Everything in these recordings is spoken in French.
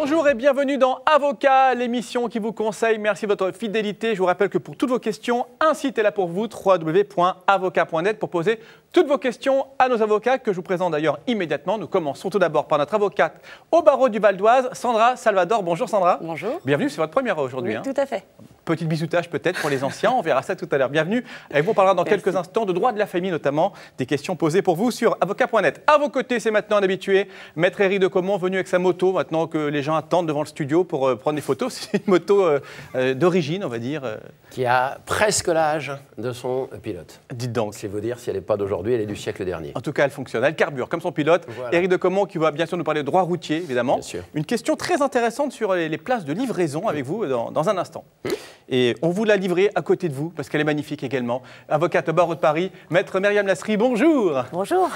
Bonjour et bienvenue dans Avocat, l'émission qui vous conseille. Merci de votre fidélité. Je vous rappelle que pour toutes vos questions, un site est là pour vous, www.avocat.net, pour poser toutes vos questions à nos avocats, que je vous présente d'ailleurs immédiatement. Nous commençons tout d'abord par notre avocate au barreau du Val d'Oise, Sandra Salvador. Bonjour Sandra. Bonjour. Bienvenue, c'est votre première aujourd'hui. Oui, tout à fait. Petit bisoutage peut-être pour les anciens, on verra ça tout à l'heure. Bienvenue. Avec vous, on parlera dans quelques instants de droit de la famille, notamment des questions posées pour vous sur avocat.net. À vos côtés, c'est maintenant un habitué, Maître Éric de Caumont, venu avec sa moto, maintenant que les gens attendent devant le studio pour prendre des photos. C'est une moto d'origine, on va dire. Qui a presque l'âge de son pilote. Dites donc. C'est vous dire, si elle n'est pas d'aujourd'hui, elle est du siècle dernier. En tout cas, elle fonctionne, elle carbure comme son pilote. Voilà. Éric de Caumont qui va bien sûr nous parler de droit routier, évidemment. Bien sûr. Une question très intéressante sur les places de livraison avec vous dans un instant. Et on vous l'a livrée à côté de vous, parce qu'elle est magnifique également. Avocate au barreau de Paris, Maître Myriam Lasry, bonjour. Bonjour.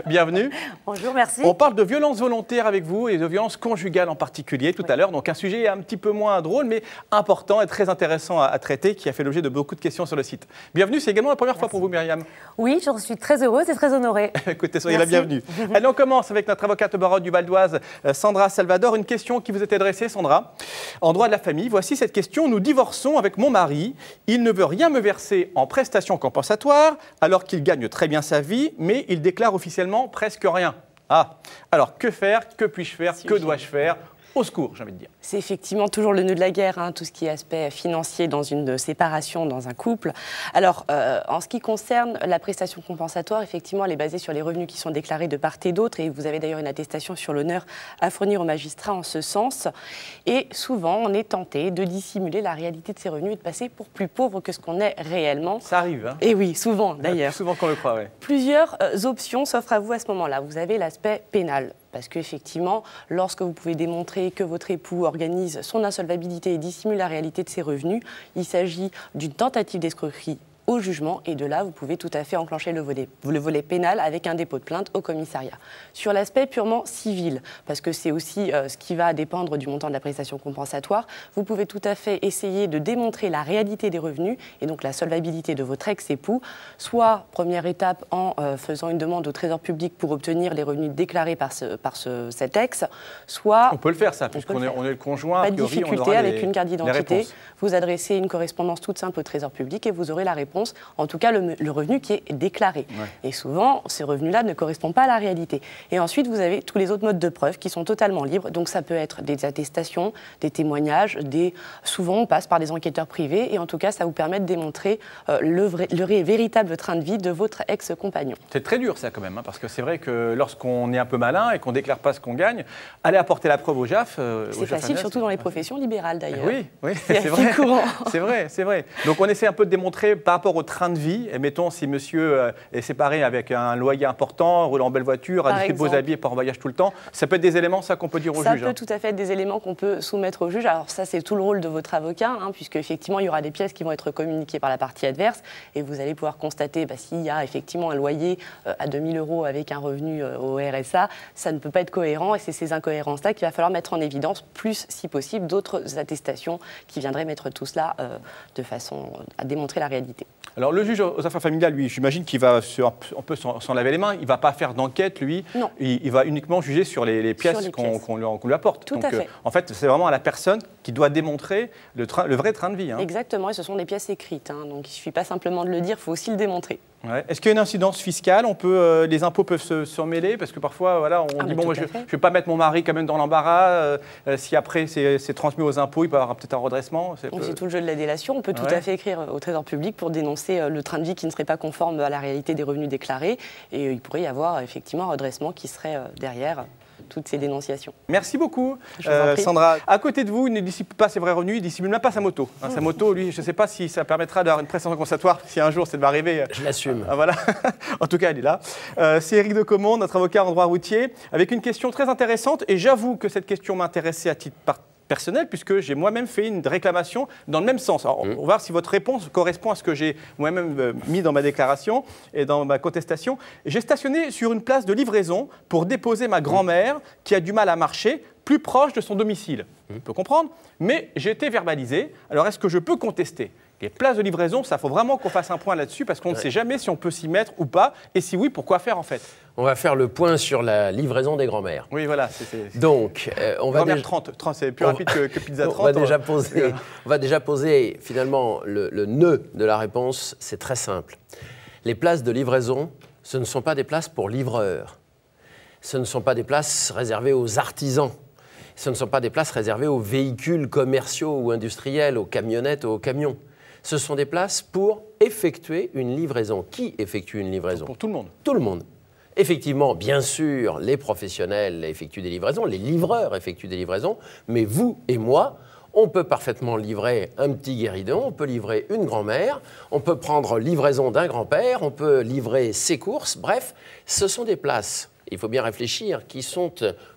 Bienvenue. Bonjour, merci. On parle de violences volontaires avec vous et de violences conjugales en particulier tout à l'heure. Donc un sujet un petit peu moins drôle, mais important et très intéressant à traiter, qui a fait l'objet de beaucoup de questions sur le site. Bienvenue, c'est également la première fois pour vous, Myriam. Oui, je suis très heureuse et très honorée. Écoutez, soyez la bienvenue. Allez, on commence avec notre avocate au barreau du Val d'Oise, Sandra Salvador. Une question qui vous est adressée, Sandra. En droit de la famille, voici cette question. Nous divorçons avec mon mari. Il ne veut rien me verser en prestations compensatoires, alors qu'il gagne très bien sa vie, mais il déclare officiellement presque rien. Ah, alors que faire? Que puis-je faire? Que dois-je faire? Au secours, j'ai envie de dire. C'est effectivement toujours le nœud de la guerre, hein, tout ce qui est aspect financier dans une séparation, dans un couple. Alors, en ce qui concerne la prestation compensatoire, effectivement, elle est basée sur les revenus qui sont déclarés de part et d'autre, et vous avez d'ailleurs une attestation sur l'honneur à fournir au magistrat en ce sens. Et souvent, on est tenté de dissimuler la réalité de ces revenus et de passer pour plus pauvre que ce qu'on est réellement. Ça arrive, hein? Et oui, souvent d'ailleurs. Plus souvent qu'on le croit, oui. Plusieurs options s'offrent à vous à ce moment-là. Vous avez l'aspect pénal. Parce qu'effectivement, lorsque vous pouvez démontrer que votre époux organise son insolvabilité et dissimule la réalité de ses revenus, il s'agit d'une tentative d'escroquerie au jugement, et de là, vous pouvez tout à fait enclencher le volet pénal avec un dépôt de plainte au commissariat. Sur l'aspect purement civil, parce que c'est aussi ce qui va dépendre du montant de la prestation compensatoire, vous pouvez tout à fait essayer de démontrer la réalité des revenus, et donc la solvabilité de votre ex-époux, soit, première étape, en faisant une demande au Trésor public pour obtenir les revenus déclarés par cet ex, soit... On peut le faire, ça, puisqu'on est le conjoint. Pas de difficulté, avec une carte d'identité. Vous Vous adressez une correspondance toute simple au Trésor public et vous aurez la réponse. En tout cas le revenu qui est déclaré. Ouais. Et souvent, ces revenus-là ne correspondent pas à la réalité. Et ensuite, vous avez tous les autres modes de preuve qui sont totalement libres. Donc ça peut être des attestations, des témoignages, souvent on passe par des enquêteurs privés, et en tout cas, ça vous permet de démontrer le véritable train de vie de votre ex-compagnon. C'est très dur ça quand même, hein, parce que c'est vrai que lorsqu'on est un peu malin et qu'on ne déclare pas ce qu'on gagne, aller apporter la preuve au JAF... c'est facile, surtout dans les professions libérales d'ailleurs. Oui, c'est vrai. Courant. C'est vrai. Donc on essaie un peu de démontrer par rapport au train de vie. Et mettons, si monsieur est séparé avec un loyer important, roule en belle voiture, a des beaux habits et part en voyage tout le temps, ça peut être des éléments, ça, qu'on peut dire au juge. Ça peut tout à fait être des éléments qu'on peut soumettre au juge. Alors ça, c'est tout le rôle de votre avocat, hein, puisque effectivement, il y aura des pièces qui vont être communiquées par la partie adverse, et vous allez pouvoir constater s'il y a effectivement un loyer à 2 000 € avec un revenu au RSA, ça ne peut pas être cohérent, et c'est ces incohérences-là qu'il va falloir mettre en évidence, plus, si possible, d'autres attestations qui viendraient mettre tout cela de façon à démontrer la réalité. Alors le juge aux affaires familiales, lui, j'imagine qu'il va un peu s'en laver les mains. Il ne va pas faire d'enquête, lui. Non. Il va uniquement juger sur les pièces qu'on lui apporte. Tout à fait. En fait, c'est vraiment à la personne qui doit démontrer le vrai train de vie. Hein. Exactement, et ce sont des pièces écrites. Hein, donc il ne suffit pas simplement de le dire, il faut aussi le démontrer. Ouais. Est-ce qu'il y a une incidence fiscale? Les impôts peuvent se mêler, parce que parfois, voilà, on dit bon, moi, je ne vais pas mettre mon mari quand même dans l'embarras. Si après c'est transmis aux impôts, il peut y avoir peut-être un redressement. C'est tout le jeu de la délation. On peut tout à fait écrire au Trésor public pour dénoncer le train de vie qui ne serait pas conforme à la réalité des revenus déclarés. Et il pourrait y avoir effectivement un redressement qui serait derrière toutes ces dénonciations. Merci beaucoup, Sandra. À côté de vous, il ne dissimule pas ses vrais revenus, il ne dissimule même pas sa moto. Hein, sa moto, lui, je ne sais pas si ça permettra d'avoir une prestation compensatoire, si un jour ça va arriver. Je l'assume. Voilà. En tout cas, elle est là. C'est Éric de Caumont, notre avocat en droit routier, avec une question très intéressante. Et j'avoue que cette question m'intéressait à titre personnel, puisque j'ai moi-même fait une réclamation dans le même sens. Alors, on va voir si votre réponse correspond à ce que j'ai moi-même mis dans ma déclaration et dans ma contestation. J'ai stationné sur une place de livraison pour déposer ma grand-mère qui a du mal à marcher, plus proche de son domicile. On peut comprendre, mais j'ai été verbalisé. Alors, est-ce que je peux contester? Les places de livraison, ça faut vraiment qu'on fasse un point là-dessus parce qu'on ne sait jamais si on peut s'y mettre ou pas. Et si oui, pourquoi faire en fait? On va faire le point sur la livraison des grands-mères. Oui, voilà. Donc, on va déjà... 30 c'est plus rapide que Pizza 30. On va déjà poser finalement le nœud de la réponse. C'est très simple. Les places de livraison, ce ne sont pas des places pour livreurs. Ce ne sont pas des places réservées aux artisans. Ce ne sont pas des places réservées aux véhicules commerciaux ou industriels, aux camionnettes ou aux camions. Ce sont des places pour effectuer une livraison. Qui effectue une livraison? Pour tout le monde. Tout le monde. Effectivement, bien sûr, les professionnels effectuent des livraisons, les livreurs effectuent des livraisons, mais vous et moi, on peut parfaitement livrer un petit guéridon, on peut livrer une grand-mère, on peut prendre livraison d'un grand-père, on peut livrer ses courses. Bref, ce sont des places, il faut bien réfléchir, qui sont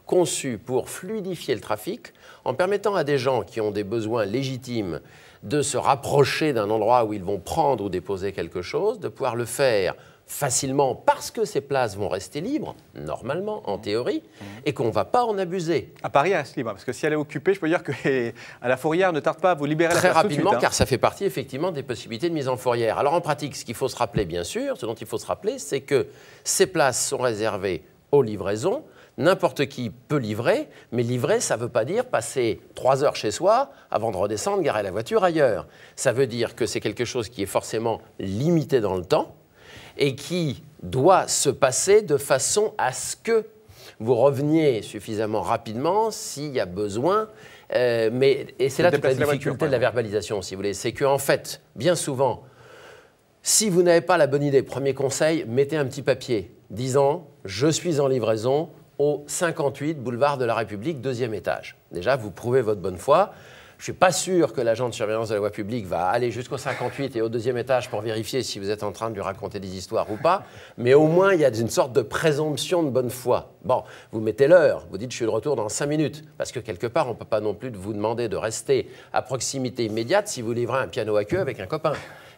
conçues pour fluidifier le trafic en permettant à des gens qui ont des besoins légitimes de se rapprocher d'un endroit où ils vont prendre ou déposer quelque chose, de pouvoir le faire facilement parce que ces places vont rester libres, normalement, en théorie, et qu'on ne va pas en abuser. À Paris, elle reste libre, parce que si elle est occupée, je peux dire qu'à la Fourrière, ne tarde pas à vous libérer très la place rapidement, tout de suite, car ça fait partie effectivement des possibilités de mise en fourrière. Alors en pratique, ce qu'il faut se rappeler, bien sûr, ce dont il faut se rappeler, c'est que ces places sont réservées aux livraisons. N'importe qui peut livrer, mais livrer, ça ne veut pas dire passer 3 heures chez soi avant de redescendre, garer la voiture ailleurs. Ça veut dire que c'est quelque chose qui est forcément limité dans le temps et qui doit se passer de façon à ce que vous reveniez suffisamment rapidement s'il y a besoin. Et c'est là toute la difficulté de la verbalisation, si vous voulez. C'est qu'en fait, bien souvent, si vous n'avez pas la bonne idée, premier conseil, mettez un petit papier disant « Je suis en livraison ». Au 58 boulevard de la République, 2e étage. Déjà, vous prouvez votre bonne foi. Je ne suis pas sûr que l'agent de surveillance de la voie publique va aller jusqu'au 58 et au 2e étage pour vérifier si vous êtes en train de lui raconter des histoires ou pas. Mais au moins, il y a une sorte de présomption de bonne foi. Bon, vous mettez l'heure, vous dites « je suis de retour dans 5 minutes ». Parce que quelque part, on ne peut pas non plus vous demander de rester à proximité immédiate si vous livrez un piano à queue avec un copain.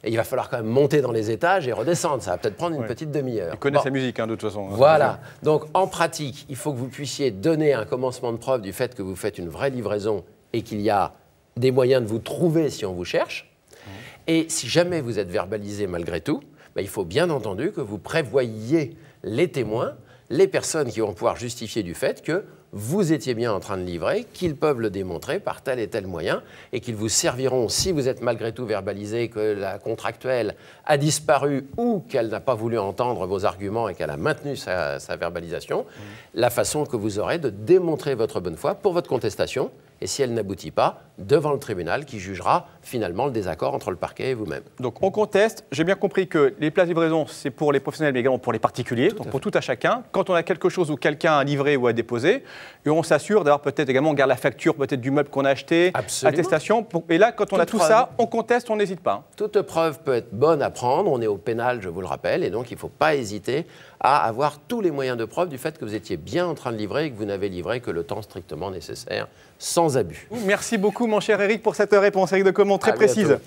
Et il va falloir quand même monter dans les étages et redescendre. Ça va peut-être prendre une petite demi-heure. Il connaît sa musique, de toute façon. Voilà. Donc, en pratique, il faut que vous puissiez donner un commencement de preuve du fait que vous faites une vraie livraison et qu'il y a des moyens de vous trouver si on vous cherche. Et si jamais vous êtes verbalisé malgré tout, il faut bien entendu que vous prévoyiez les témoins, les personnes qui vont pouvoir justifier du fait que vous étiez bien en train de livrer, qu'ils peuvent le démontrer par tel et tel moyen et qu'ils vous serviront, si vous êtes malgré tout verbalisé, que la contractuelle a disparu ou qu'elle n'a pas voulu entendre vos arguments et qu'elle a maintenu sa verbalisation, la façon que vous aurez de démontrer votre bonne foi pour votre contestation. Et si elle n'aboutit pas, devant le tribunal qui jugera finalement le désaccord entre le parquet et vous-même. Donc on conteste. J'ai bien compris que les places de livraison, c'est pour les professionnels, mais également pour les particuliers, donc pour tout à chacun. Quand on a quelque chose où quelqu'un a livré ou a déposé, et on s'assure d'avoir peut-être également, on garde la facture peut-être du meuble qu'on a acheté, attestation. Et là, quand on a tout ça, on conteste, on n'hésite pas. Toute preuve peut être bonne à prendre. On est au pénal, je vous le rappelle, et donc il ne faut pas hésiter à avoir tous les moyens de preuve du fait que vous étiez bien en train de livrer et que vous n'avez livré que le temps strictement nécessaire, sans abus. Merci beaucoup, mon cher Eric, pour cette réponse. Eric de Comont, très précise.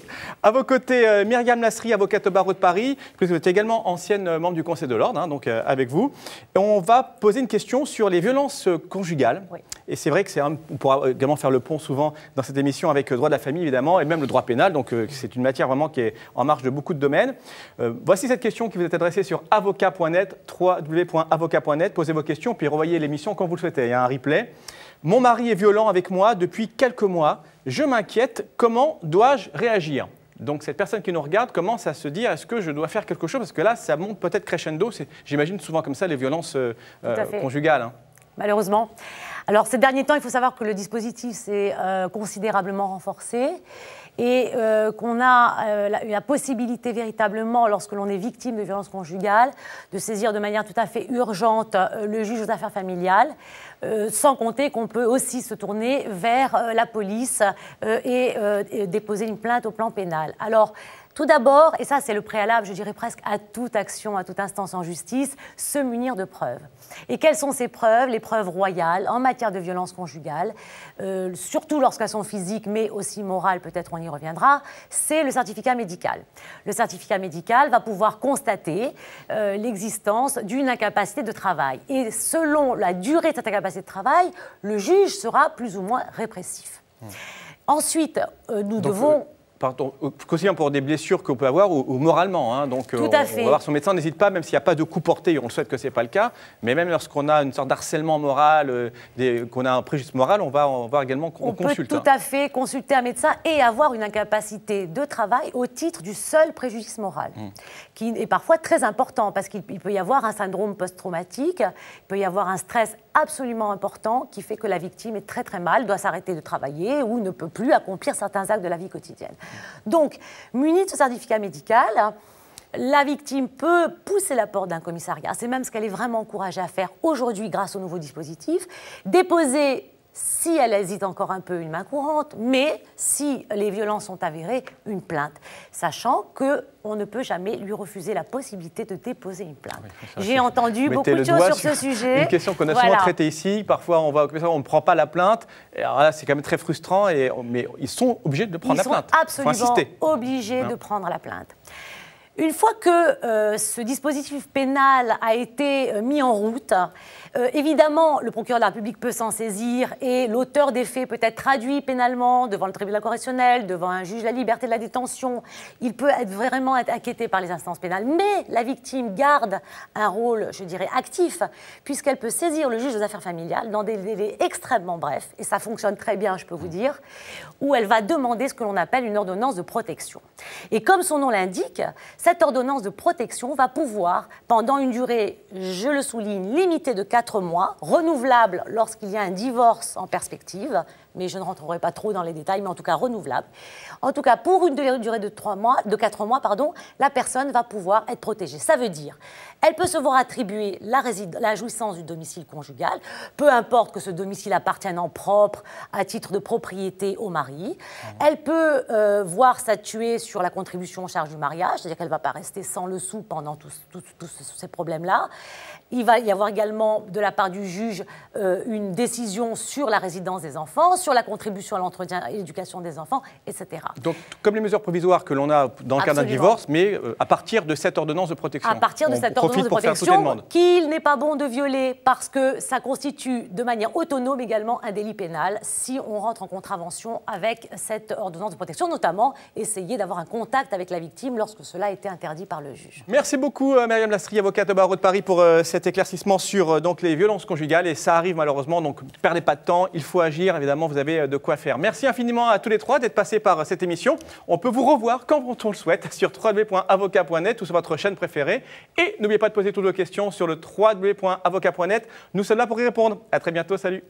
À vos côtés, Myriam Lasserie, avocate au barreau de Paris. Vous êtes également ancienne membre du Conseil de l'Ordre, donc avec vous. Et on va poser une question sur les violences conjugales. Oui. Et c'est vrai que on pourra également faire le pont souvent dans cette émission avec le droit de la famille, évidemment, et même le droit pénal. Donc c'est une matière vraiment qui est en marge de beaucoup de domaines. Voici cette question qui vous est adressée sur avocat.net, www.avocat.net. Posez vos questions, puis revoyez l'émission quand vous le souhaitez. Il y a un replay. Mon mari est violent avec moi depuis quelques mois. Je m'inquiète. Comment dois-je réagir? Donc cette personne qui nous regarde commence à se dire, est-ce que je dois faire quelque chose? Parce que là, ça monte peut-être crescendo. J'imagine souvent comme ça les violences conjugales. Malheureusement. Alors ces derniers temps, il faut savoir que le dispositif s'est considérablement renforcé et qu'on a la possibilité véritablement, lorsque l'on est victime de violences conjugales, de saisir de manière tout à fait urgente le juge aux affaires familiales, sans compter qu'on peut aussi se tourner vers la police et déposer une plainte au plan pénal. Alors, tout d'abord, et ça c'est le préalable, je dirais presque à toute action, à toute instance en justice, se munir de preuves. Et quelles sont ces preuves? Les preuves royales en matière de violence conjugale, surtout lorsqu'elles sont physiques, mais aussi morales, peut-être on y reviendra, c'est le certificat médical. Le certificat médical va pouvoir constater l'existence d'une incapacité de travail. Et selon la durée de cette incapacité de travail, le juge sera plus ou moins répressif. Ensuite, nous devons... aussi bien pour des blessures qu'on peut avoir ou moralement. Hein. Donc, Tout à fait. On va voir son médecin, n'hésite pas, même s'il n'y a pas de coup porté, on le souhaite que ce n'est pas le cas, mais même lorsqu'on a une sorte d'harcèlement moral, qu'on a un préjudice moral, on va également consulter. On peut tout à fait consulter un médecin et avoir une incapacité de travail au titre du seul préjudice moral, qui est parfois très important, parce qu'il peut y avoir un syndrome post-traumatique, il peut y avoir un stress absolument important qui fait que la victime est très très mal, doit s'arrêter de travailler ou ne peut plus accomplir certains actes de la vie quotidienne. Donc, munie de ce certificat médical, la victime peut pousser la porte d'un commissariat, c'est même ce qu'elle est vraiment encouragée à faire aujourd'hui grâce au nouveau dispositif, déposer, si elle hésite encore un peu, une main courante, mais si les violences sont avérées, une plainte, sachant qu'on ne peut jamais lui refuser la possibilité de déposer une plainte. Oui, J'ai entendu beaucoup de choses sur ce sujet. Une question qu'on a souvent traitée ici, parfois on va au commissariat, on ne prend pas la plainte, et alors là c'est quand même très frustrant, mais ils sont obligés de prendre la plainte. Ils sont absolument obligés de prendre la plainte. Une fois que ce dispositif pénal a été mis en route, évidemment, le procureur de la République peut s'en saisir et l'auteur des faits peut être traduit pénalement devant le tribunal correctionnel, devant un juge de la liberté de la détention. Il peut vraiment être inquiété par les instances pénales. Mais la victime garde un rôle, je dirais, actif, puisqu'elle peut saisir le juge des affaires familiales dans des délais extrêmement brefs, et ça fonctionne très bien, je peux vous dire, où elle va demander ce que l'on appelle une ordonnance de protection. Et comme son nom l'indique, cette ordonnance de protection va pouvoir, pendant une durée, je le souligne, limitée de 4 mois, renouvelable lorsqu'il y a un divorce en perspective, mais je ne rentrerai pas trop dans les détails, mais en tout cas renouvelable. En tout cas, pour une durée de 4 mois, la personne va pouvoir être protégée. Ça veut dire, elle peut se voir attribuer la jouissance du domicile conjugal, peu importe que ce domicile appartienne en propre, à titre de propriété au mari. Elle peut voir statuer sur la contribution aux charges du mariage, c'est-à-dire qu'elle ne va pas rester sans le sou pendant tous ces problèmes-là. Il va y avoir également, de la part du juge, une décision sur la résidence des enfants, sur la contribution à l'entretien et l'éducation des enfants, etc. Donc, comme les mesures provisoires que l'on a dans le cas d'un divorce, mais à partir de cette ordonnance de protection. À partir de cette ordonnance de protection, qu'il n'est pas bon de violer, parce que ça constitue de manière autonome également un délit pénal si on rentre en contravention avec cette ordonnance de protection, notamment essayer d'avoir un contact avec la victime lorsque cela a été interdit par le juge. Merci beaucoup, Myriam Lastry, avocate au barreau de Paris, pour cet éclaircissement sur les violences conjugales. Et ça arrive malheureusement, donc ne perdez pas de temps, il faut agir, évidemment, vous avez de quoi faire. Merci infiniment à tous les trois d'être passés par cette émission. On peut vous revoir quand on le souhaite sur www.avocat.net ou sur votre chaîne préférée. Et n'oubliez pas de poser toutes vos questions sur le www.avocat.net. Nous sommes là pour y répondre. À très bientôt, salut.